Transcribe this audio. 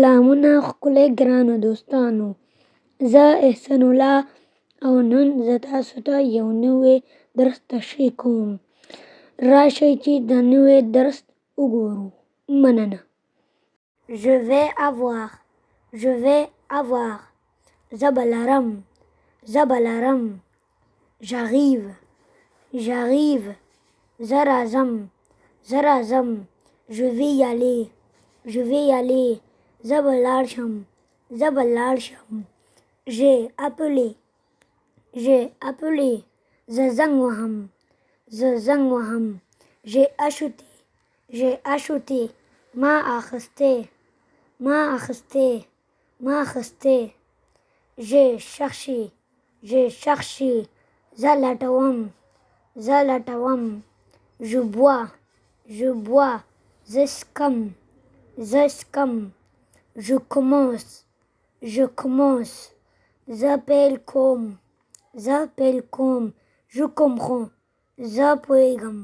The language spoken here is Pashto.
سلامونه ښکلي ګرانو دوستانو، زه احسان الله او نن زه تاسو ته یو نوی درس تشریح کوم. راشئ چې د نوي درس وګورو. مننه. Je vais avoir زه به لرم j'arrive زه راځم je vais y aller زه به لاړ شم j'ai appelé زه زنګ وهم j'ai acheté ما اخیستی j'ai cherché زه لټوم je bois زه څښم je commence زه پیل کوم je comprends زه پوهیږم.